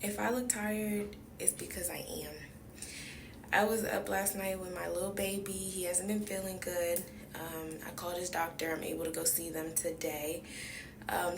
If I look tired, it's because I am. I was up last night with my little baby. He hasn't been feeling good. I called his doctor. I'm able to go see them today.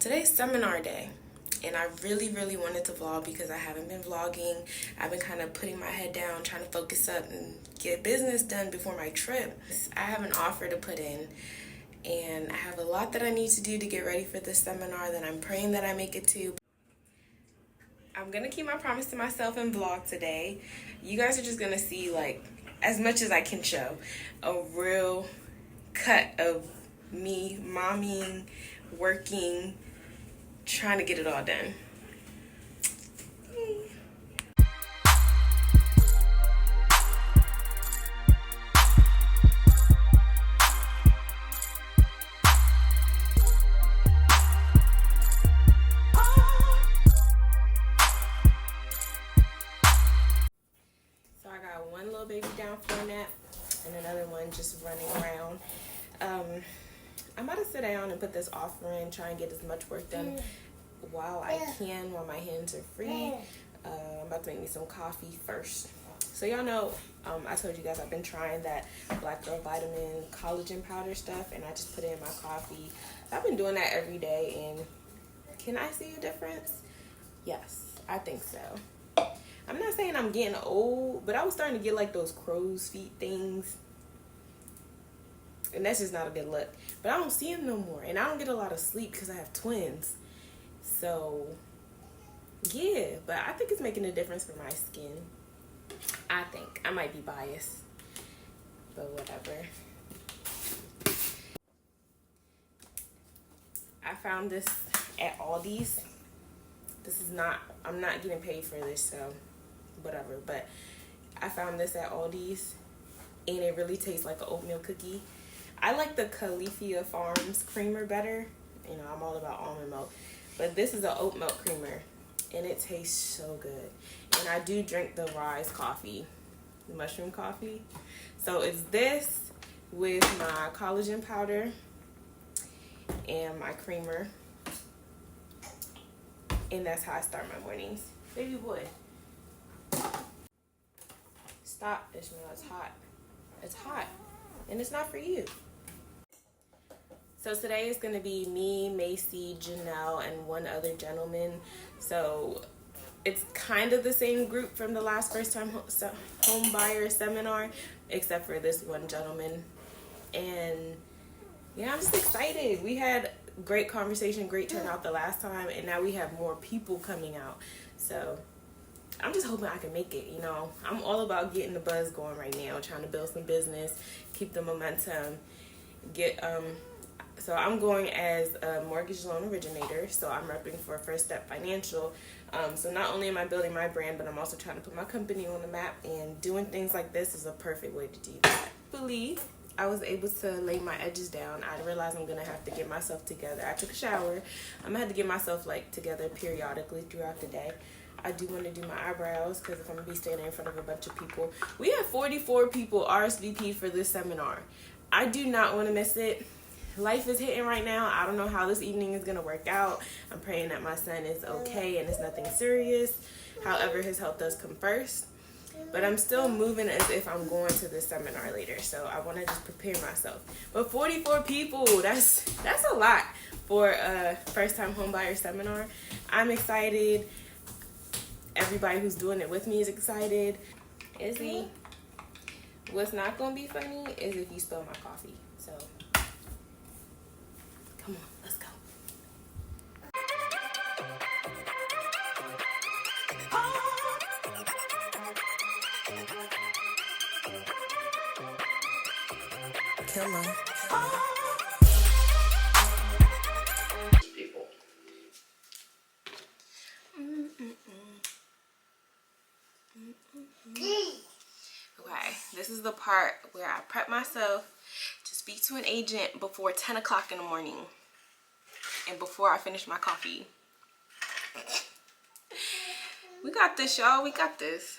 Today's seminar day. And I really, really wanted to vlog because I haven't been vlogging. I've been kind of putting my head down, trying to focus up and get business done before my trip. I have an offer to put in. And I have a lot that I need to do to get ready for this seminar that I'm praying that I make it to. I'm gonna keep my promise to myself and vlog today. You guys are just gonna see, like, as much as I can show, a real cut of me momming, working, trying to get it all done. So I got one little baby down for a nap and another one just running around. I'm about to sit down and put this offer in, try and get as much work done while I can, while my hands are free. I'm about to make me some coffee first. So y'all know, I told you guys I've been trying that Black Girl Vitamin collagen powder stuff, and I just put it in my coffee. So I've been doing that every day, and can I see a difference? Yes, I think so. I'm not saying I'm getting old, but I was starting to get like those crow's feet things. And that's just not a good look. But I don't see them no more. And I don't get a lot of sleep because I have twins. So, yeah. But I think it's making a difference for my skin. I think. I might be biased. But whatever. I found this at Aldi's. This is not, I'm not getting paid for this, so whatever. But I found this at Aldi's. And it really tastes like an oatmeal cookie. I like the Califia Farms creamer better. You know, I'm all about almond milk. But this is an oat milk creamer. And it tastes so good. And I do drink the Rise coffee. The mushroom coffee. So it's this with my collagen powder. And my creamer. And that's how I start my mornings. Baby boy. Stop, Ishmael. It's hot. It's hot. And it's not for you. So today is going to be me, Macy, Janelle, and one other gentleman. So it's kind of the same group from the last first time home buyer seminar, except for this one gentleman. And yeah, I'm just excited. We had great conversation, great turnout the last time, and now we have more people coming out. So I'm just hoping I can make it, you know. I'm all about getting the buzz going right now, trying to build some business, keep the momentum, so I'm going as a mortgage loan originator, so I'm repping for First Step Financial. So not only am I building my brand, but I'm also trying to put my company on the map, and doing things like this is a perfect way to do that. I believe I was able to lay my edges down. I realized I'm going to have to get myself together. I took a shower. I'm going to have to get myself together periodically throughout the day. I do want to do my eyebrows because if I'm going to be standing in front of a bunch of people. We have 44 people RSVP for this seminar. I do not want to miss it. Life is hitting right now. I don't know how this evening is going to work out. I'm praying that my son is okay and it's nothing serious. However, his health does come first. But I'm still moving as if I'm going to this seminar later. So I want to just prepare myself. But 44 people, that's a lot for a first-time homebuyer seminar. I'm excited. Everybody who's doing it with me is excited. Izzy, what's not going to be funny is if you spill my coffee. So, come on, let's go. Killer. Okay, this is the part where I prep myself to speak to an agent before 10 o'clock in the morning and before I finish my coffee. We got this, y'all. We got this.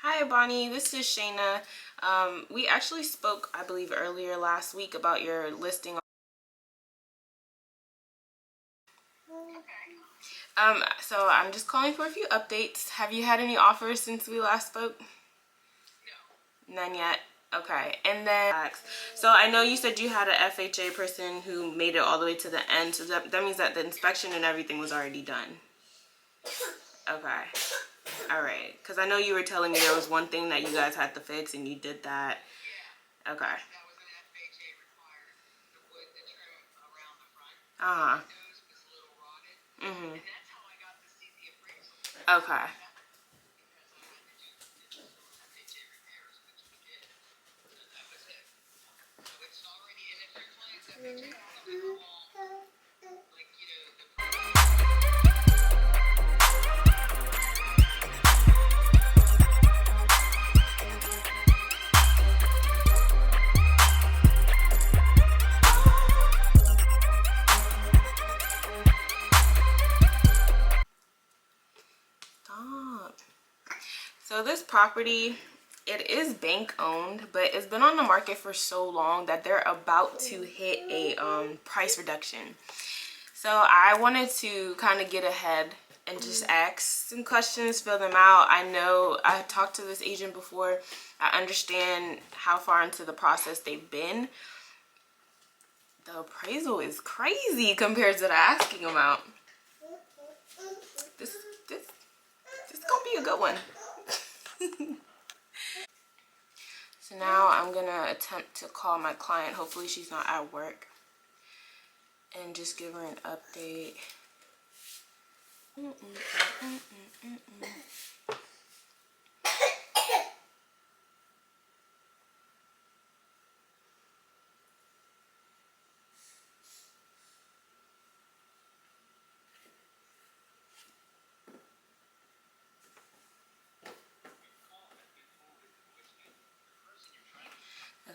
Hi, Bonnie. This is Shayna. We actually spoke, I believe, earlier last week about your listing. So I'm just calling for a few updates. Have you had any offers since we last spoke? None yet. Okay. And then, so I know you said you had a FHA person who made it all the way to the end. So that means that the inspection and everything was already done. Okay. All right. Because I know you were telling me there was one thing that you guys had to fix and you did that. Okay. Uh-huh. Mm-hmm. Okay. Stop. So this property, it is bank owned, but it's been on the market for so long that they're about to hit a price reduction. So I wanted to kind of get ahead and just ask some questions, fill them out. I know I talked to this agent before. I understand how far into the process they've been. The appraisal is crazy compared to the asking amount. This this this is gonna be a good one. So now I'm gonna attempt to call my client. Hopefully she's not at work, and just give her an update.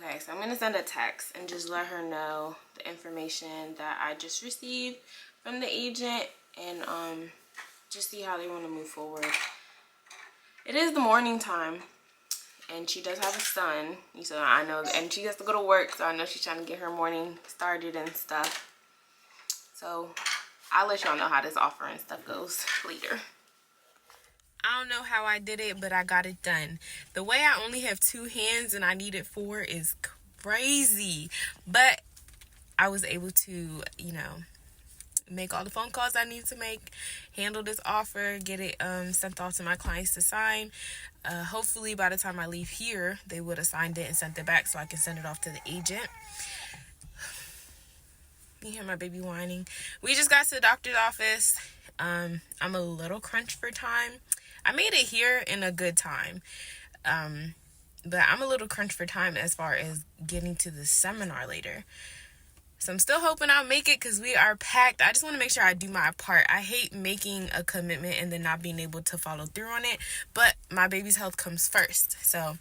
Okay, so I'm gonna send a text and just let her know the information that I just received from the agent, and just see how they want to move forward. It is the morning time, and she does have a son, so I know, and she has to go to work, so I know she's trying to get her morning started and stuff. So I'll let y'all know how this offer and stuff goes later. I don't know how I did it, but I got it done. The way I only have two hands and I needed four is crazy. But I was able to, make all the phone calls I need to make, handle this offer, get it sent off to my clients to sign. Hopefully by the time I leave here, they would have signed it and sent it back so I can send it off to the agent. You hear my baby whining. We just got to the doctor's office. I'm a little crunched for time. I made it here in a good time. But I'm a little crunched for time as far as getting to the seminar later. So I'm still hoping I'll make it because we are packed. I just want to make sure I do my part. I hate making a commitment and then not being able to follow through on it. But my baby's health comes first. So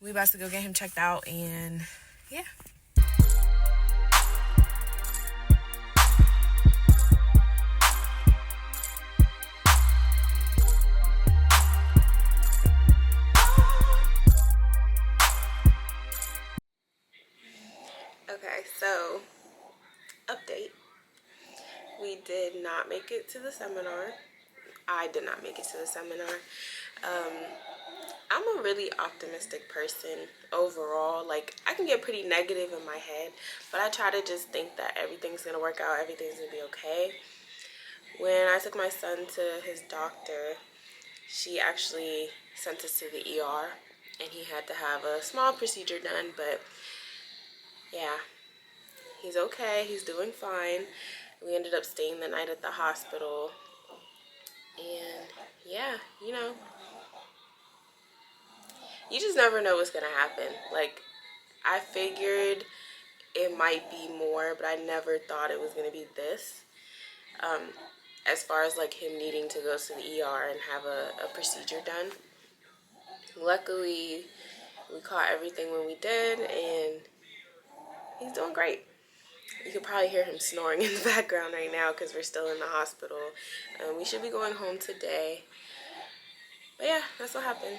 we about to go get him checked out, and yeah. Okay, so update. We did not make it to the seminar. I did not make it to the seminar. I'm a really optimistic person overall. Like, I can get pretty negative in my head, but I try to just think that everything's gonna work out, everything's gonna be okay. When I took my son to his doctor, she actually sent us to the ER, and he had to have a small procedure done, but yeah, he's okay, he's doing fine. We ended up staying the night at the hospital, and yeah, you just never know what's gonna happen. Like, I figured it might be more, but I never thought it was gonna be this. As far as like him needing to go to the ER and have a procedure done. Luckily, we caught everything when we did, and he's doing great. You can probably hear him snoring in the background right now because we're still in the hospital. We should be going home today. But yeah, that's what happened.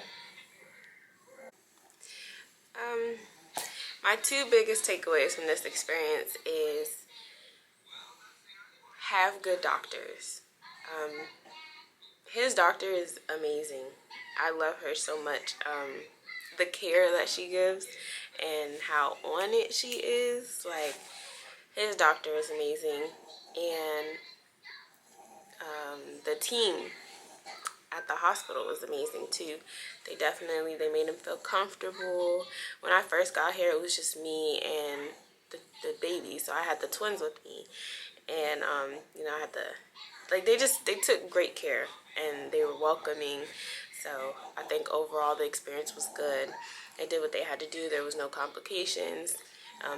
Um, my two biggest takeaways from this experience is have good doctors. Um, his doctor is amazing. I love her so much. The care that she gives and how on it she is, like, his doctor is amazing. And the team at the hospital was amazing too. They made him feel comfortable. When I first got here, it was just me and the baby, so I had the twins with me. And I had they took great care and they were welcoming. So I think overall the experience was good. They did what they had to do. There was no complications.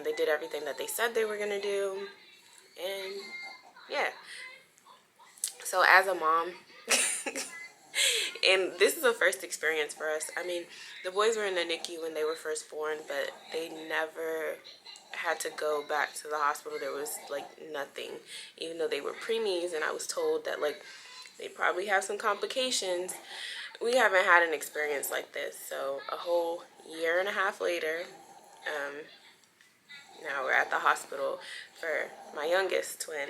They did everything that they said they were gonna do. And yeah. So as a mom, and this is a first experience for us. I mean, the boys were in the NICU when they were first born, but they never had to go back to the hospital. There was like nothing, even though they were preemies, and I was told that like they probably have some complications. We haven't had an experience like this. So a whole year and a half later, now we're at the hospital for my youngest twin,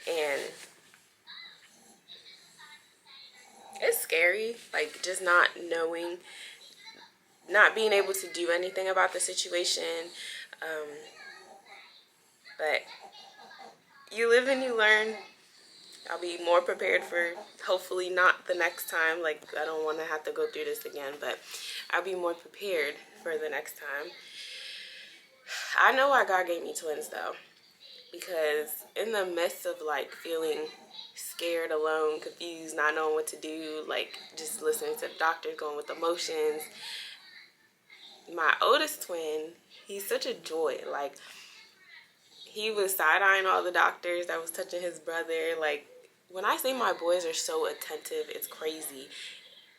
and it's scary, like just not knowing, not being able to do anything about the situation. But you live and you learn. I'll be more prepared for hopefully not the next time. Like, I don't want to have to go through this again, but I'll be more prepared for the next time. I know why God gave me twins though, because in the midst of like feeling scared, alone, confused, not knowing what to do, like just listening to the doctors, going with emotions, my oldest twin, he's such a joy. Like, he was side-eyeing all the doctors that was touching his brother. Like, when I say my boys are so attentive, it's crazy.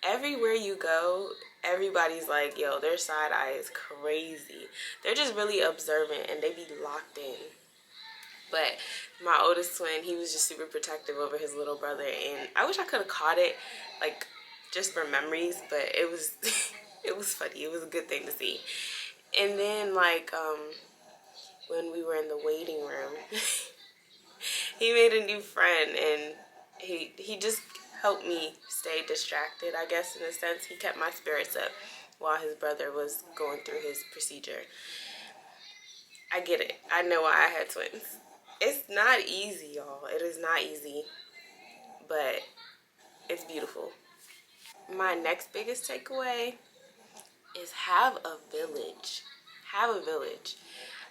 Everywhere you go, everybody's like, yo, their side eye is crazy. They're just really observant and they be locked in. But my oldest twin, he was just super protective over his little brother, and I wish I could have caught it, like, just for memories, but it was it was funny. It was a good thing to see. And then like when we were in the waiting room, he made a new friend, and he just helped me stay distracted, I guess, in a sense. He kept my spirits up while his brother was going through his procedure. I get it. I know why I had twins. It's not easy, y'all. It is not easy, but it's beautiful. My next biggest takeaway is have a village. Have a village.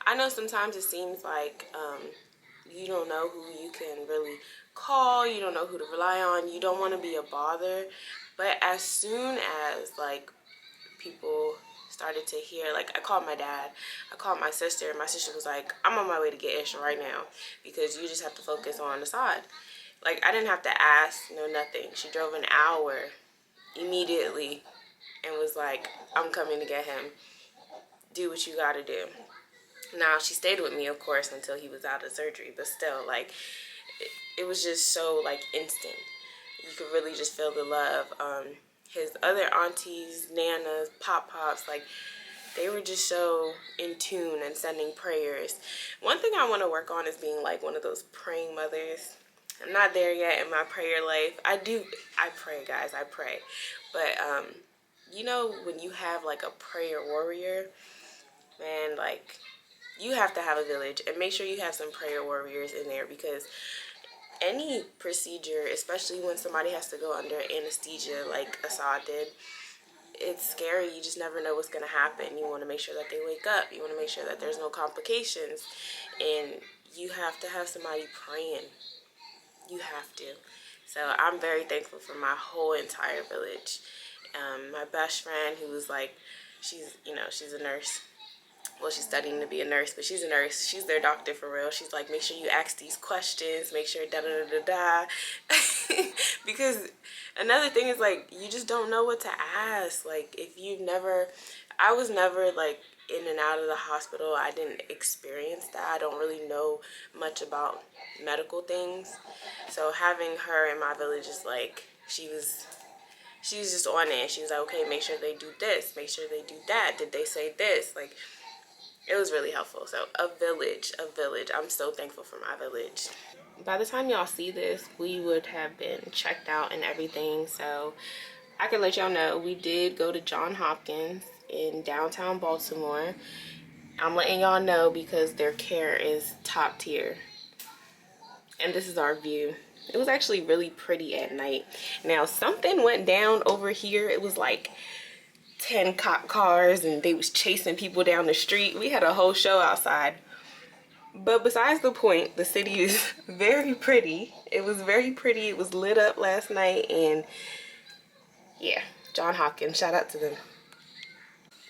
I know sometimes it seems like you don't know who you can really call. You don't know who to rely on. You don't want to be a bother. But as soon as like people started to hear, like, I called my dad, I called my sister, and my sister was like, I'm on my way to get Isha right now because you just have to focus on Assad. Like, I didn't have to ask, no nothing. She drove an hour immediately and was like, I'm coming to get him. Do what you gotta do. Now, she stayed with me, of course, until he was out of surgery, but still, like, it was just so, like, instant. You could really just feel the love. His other aunties, nanas, pop-pops, like, they were just so in tune and sending prayers. One thing I want to work on is being, like, one of those praying mothers. I'm not there yet in my prayer life. I pray, guys, I pray. But, you know, when you have, like, a prayer warrior, man, like, you have to have a village, and make sure you have some prayer warriors in there, because any procedure, especially when somebody has to go under anesthesia like Assad did, it's scary. You just never know what's going to happen. You want to make sure that they wake up. You want to make sure that there's no complications, and you have to have somebody praying. You have to. So I'm very thankful for my whole entire village. My best friend, who was like, she's a nurse. Well, she's studying to be a nurse, but she's a nurse. She's their doctor for real. She's like, make sure you ask these questions, make sure da-da-da-da-da. Because another thing is, like, you just don't know what to ask. Like, if you've never, I was never, like, in and out of the hospital. I didn't experience that. I don't really know much about medical things. So having her in my village is like, she was she's just on it. She was like, okay, make sure they do this, make sure they do that. Did they say this? Like, it was really helpful. So a village. I'm so thankful for my village. By the time y'all see this, we would have been checked out and everything. So I can let y'all know we did go to Johns Hopkins in downtown Baltimore. I'm letting y'all know because their care is top tier. And this is our view. It was actually really pretty at night. Now, something went down over here. It was like 10 cop cars and they was chasing people down the street. We had a whole show outside. But besides the point, the city is very pretty. It was very pretty. It was lit up last night, and yeah, Johns Hopkins, shout out to them.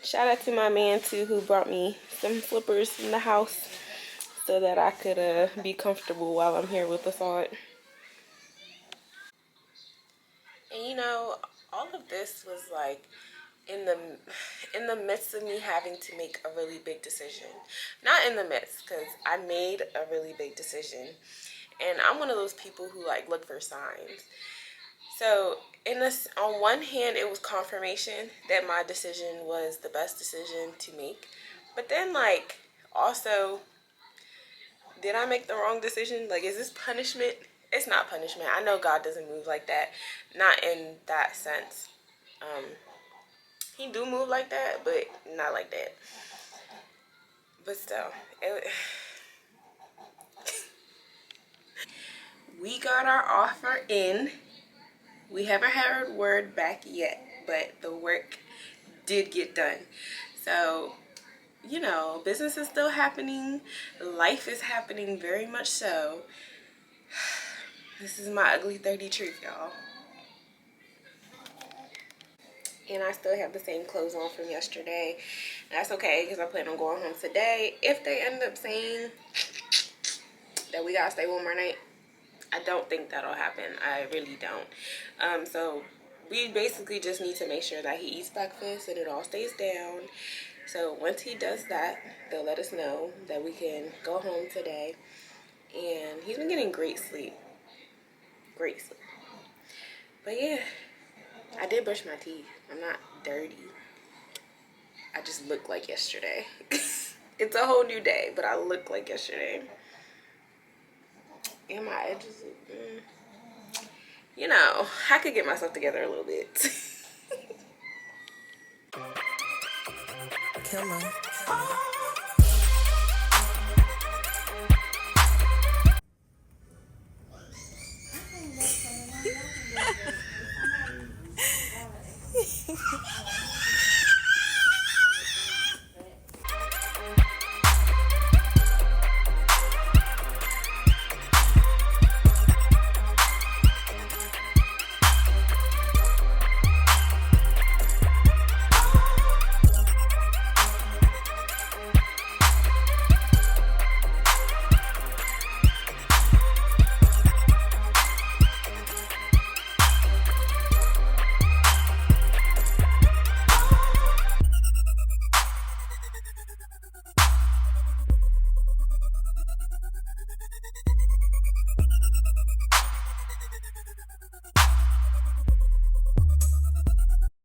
Shout out to my man too, who brought me some slippers from the house so that I could be comfortable while I'm here with the thought. And you know, all of this was like in the midst of me having to make a really big decision. Not in the midst, because I made a really big decision. And I'm one of those people who like look for signs. So in this, on one hand, it was confirmation that my decision was the best decision to make. But then like also, did I make the wrong decision? Like, is this punishment? It's not punishment. I know God doesn't move like that. Not in that sense. He do move like that, but not like that. But still, we got our offer in. We haven't heard word back yet, but the work did get done. So, you know, business is still happening. Life is happening very much so. This is my ugly 30 truth, y'all. And I still have the same clothes on from yesterday. That's okay, because I plan on going home today. If they end up saying that we gotta stay one more night, I don't think that'll happen. I really don't. So we basically just need to make sure that he eats breakfast and it all stays down. So once he does that, they'll let us know that we can go home today. And he's been getting great sleep. Great sleep. But yeah, I did brush my teeth. I'm not dirty. I just look like yesterday. It's a whole new day, but I look like yesterday. And my edges, you know, I could get myself together a little bit. Killer.